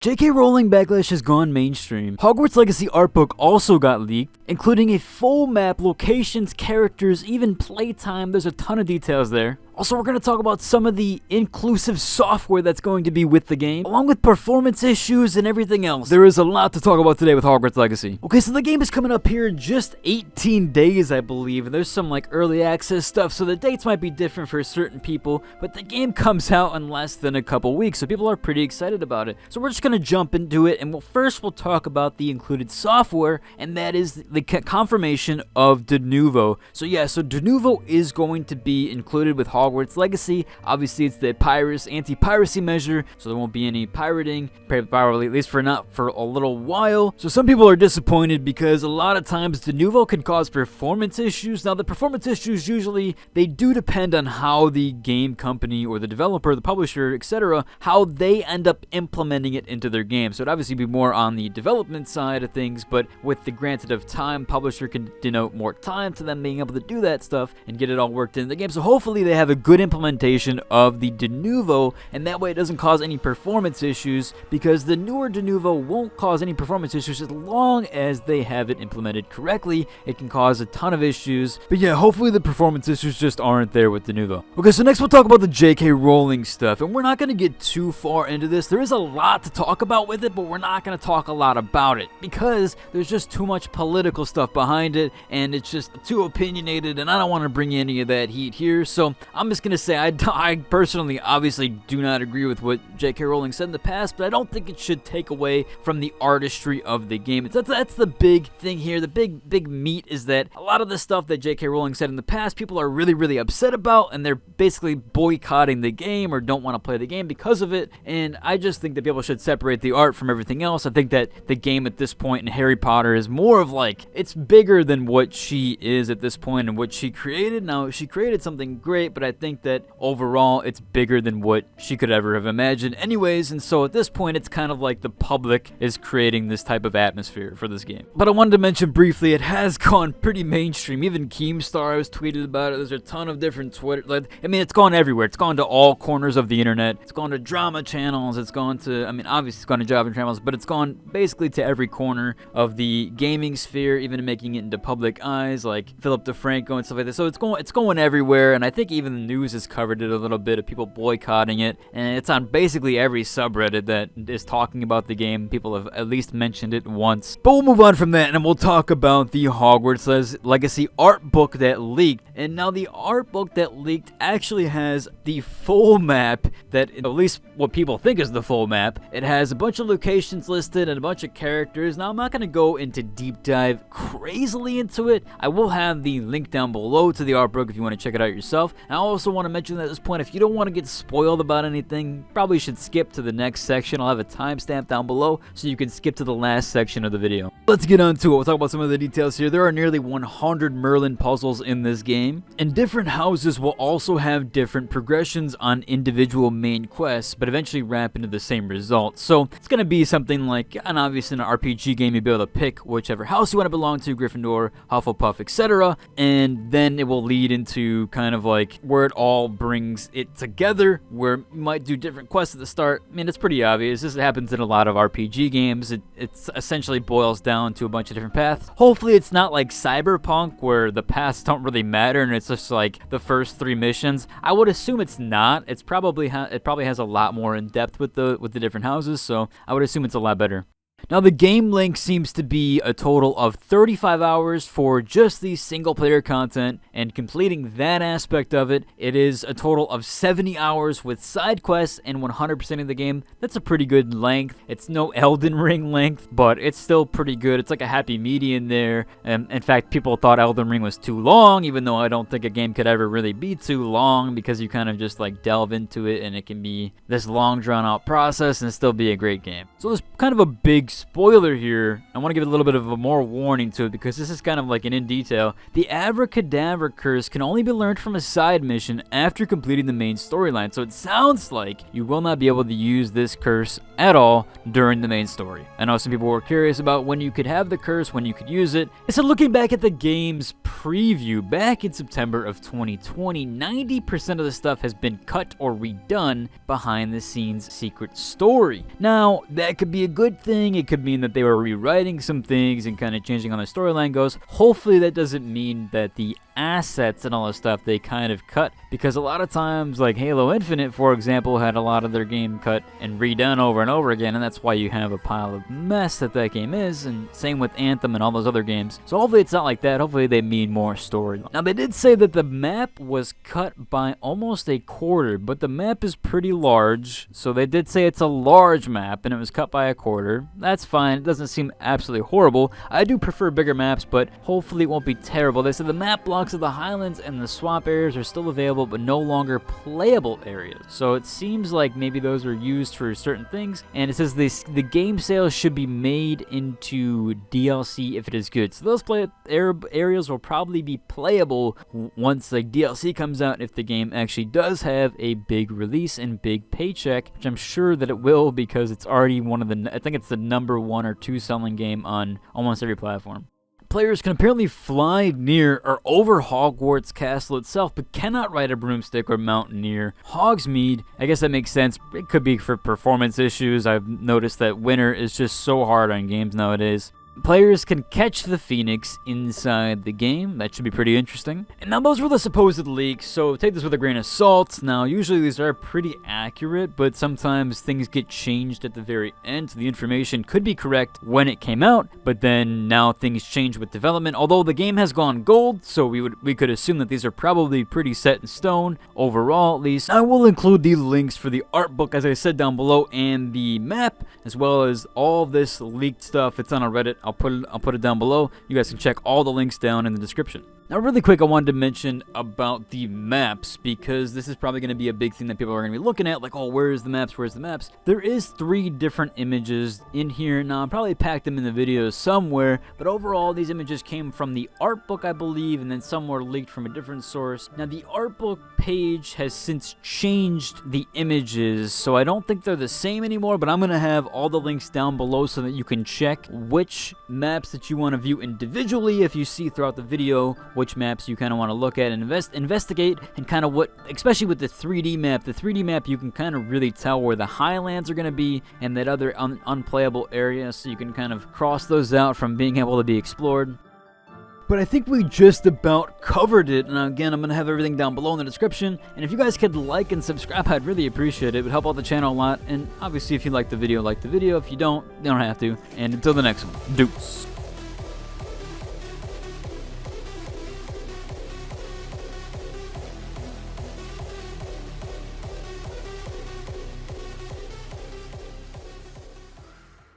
J.K. Rowling backlash has gone mainstream. Hogwarts Legacy Artbook also got leaked, including a full map, locations, characters, even playtime. There's a ton of details there. Also, we're going to talk about some of the inclusive software that's going to be with the game, along with performance issues and everything else. There is a lot to talk about today with Hogwarts Legacy. Okay, so the game is coming up here in just 18 days, I believe, and there's some early access stuff, so the dates might be different for certain people, but the game comes out in less than a couple weeks, so people are pretty excited about it. So we're just going to jump into it, and we'll talk about the included software, and that is the confirmation of Denuvo. So Denuvo is going to be included with Hogwarts Legacy. Obviously, it's the anti-piracy measure, so there won't be any pirating, probably at least for a little while. So some people are disappointed because a lot of times Denuvo can cause performance issues. Now, the performance issues usually they do depend on how the game company or the developer, the publisher, etc., how they end up implementing it into their game. So it'd obviously be more on the development side of things, but with the granted of time, publisher can denote more time to them being able to do that stuff and get it all worked into the game. So hopefully they have a good implementation of the Denuvo, and that way it doesn't cause any performance issues, because the newer Denuvo won't cause any performance issues as long as they have it implemented correctly. It can cause a ton of issues, but yeah, hopefully the performance issues just aren't there with Denuvo. Okay, so next we'll talk about the J.K. Rowling stuff, and we're not going to get too far into this. There is a lot to talk about with it, but we're not going to talk a lot about it because there's just too much political stuff behind it, and it's just too opinionated, and I don't want to bring any of that heat here. So I'm just going to say I personally obviously do not agree with what J.K. Rowling said in the past, but I don't think it should take away from the artistry of the game. That's the big thing here. The big meat is that a lot of the stuff that J.K. Rowling said in the past, people are really upset about, and they're basically boycotting the game or don't want to play the game because of it. And I just think that people should separate the art from everything else. I think that the game at this point in Harry Potter is more of it's bigger than what she is at this point and what she created. Now, she created something great, but I think that overall it's bigger than what she could ever have imagined anyways, and so at this point it's kind of like the public is creating this type of atmosphere for this game. But I wanted to mention briefly, it has gone pretty mainstream. Even Keemstar has tweeted about it. There's a ton of different Twitter, it's gone everywhere. It's gone to all corners of the internet. It's gone to drama channels. It's gone to, obviously it's gone to drama channels, but it's gone basically to every corner of the gaming sphere, even making it into public eyes, like Philip DeFranco and stuff like that. So it's going everywhere, and I think even the news has covered it a little bit of people boycotting it, and it's on basically every subreddit that is talking about the game. People have at least mentioned it once. But we'll move on from that, and we'll talk about the Hogwarts Legacy art book that leaked. And now the art book that leaked actually has the full map, that at least what people think is the full map. It has a bunch of locations listed and a bunch of characters. Now, I'm not going to go into deep dive crazily into it. I will have the link down below to the art book if you want to check it out yourself. And I also want to mention that at this point, if you don't want to get spoiled about anything, probably should skip to the next section. I'll have a timestamp down below so you can skip to the last section of the video. Let's get on to it. We'll talk about some of the details here. There are nearly 100 Merlin puzzles in this game, and different houses will also have different progressions on individual main quests, but eventually wrap into the same result. So it's going to be something like, and obviously in an RPG game, you'll be able to pick whichever house you want to belong to, Gryffindor, Hufflepuff, etc., and then it will lead into kind of where it all brings it together, where you might do different quests at the start. It's pretty obvious. This happens in a lot of RPG games. It essentially boils down to a bunch of different paths. Hopefully it's not like Cyberpunk, where the paths don't really matter and it's just the first 3 missions. I would assume it's not. It probably has a lot more in depth with the different houses, so I would assume it's a lot better. Now, the game length seems to be a total of 35 hours for just the single-player content, and completing that aspect of it, it is a total of 70 hours with side quests and 100% of the game. That's a pretty good length. It's no Elden Ring length, but it's still pretty good. It's like a happy median there. In fact, people thought Elden Ring was too long, even though I don't think a game could ever really be too long, because you kind of just delve into it, and it can be this long, drawn-out process and still be a great game. So there's kind of a big spoiler here. I want to give it a little bit of a more warning to it because this is kind of like an in detail. The Abracadabra curse can only be learned from a side mission after completing the main storyline, so it sounds like you will not be able to use this curse at all during the main story. I know some people were curious about when you could have the curse, when you could use it. And so looking back at the game's preview back in September of 2020, 90% of the stuff has been cut or redone behind the scenes secret story. Now, that could be a good thing. It could mean that they were rewriting some things and kind of changing how the storyline goes. Hopefully that doesn't mean that the assets and all this stuff they kind of cut, because a lot of times, like Halo Infinite, for example, had a lot of their game cut and redone over and over again, and that's why you have a pile of mess that game is, and same with Anthem and all those other games. So hopefully it's not like that. Hopefully they mean more story. Now, they did say that the map was cut by almost a quarter, but the map is pretty large, so they did say it's a large map, and it was cut by a quarter. That's fine. It doesn't seem absolutely horrible. I do prefer bigger maps, but hopefully it won't be terrible. They said the map blocks of the Highlands and the swamp areas are still available, but no longer playable areas. So it seems like maybe those are used for certain things, and it says the game sales should be made into DLC if it is good. So those areas will probably be playable once like DLC comes out, if the game actually does have a big release and big paycheck, which I'm sure that it will, because it's already one of the, I think it's the number 1 or 2 selling game on almost every platform. Players can apparently fly near or over Hogwarts Castle itself, but cannot ride a broomstick or mount near Hogsmeade. I guess that makes sense. It could be for performance issues. I've noticed that winter is just so hard on games nowadays. Players can catch the Phoenix inside the game. That should be pretty interesting. And now those were the supposed leaks, so take this with a grain of salt. Now, usually these are pretty accurate, but sometimes things get changed at the very end. The information could be correct when it came out, but then now things change with development. Although the game has gone gold, so we could assume that these are probably pretty set in stone, overall at least. I will include the links for the art book, as I said, down below, and the map, as well as all this leaked stuff. It's on a Reddit. I'll put it down below. You guys can check all the links down in the description. Now, really quick, I wanted to mention about the maps, because this is probably going to be a big thing that people are going to be looking at, like, oh, where's the maps, where's the maps? There is 3 different images in here. Now, I'll probably pack them in the video somewhere, but overall, these images came from the art book, I believe, and then some were leaked from a different source. Now, the art book page has since changed the images, so I don't think they're the same anymore, but I'm going to have all the links down below so that you can check which maps that you want to view individually if you see throughout the video which maps you kind of want to look at and investigate, and kind of what, especially with the 3D map, you can kind of really tell where the Highlands are going to be and that other unplayable area, so you can kind of cross those out from being able to be explored. But I think we just about covered it, and again, I'm going to have everything down below in the description, and if you guys could like and subscribe, I'd really appreciate it. It would help out the channel a lot, and obviously if you like the video, if you don't have to, and until the next one, deuce.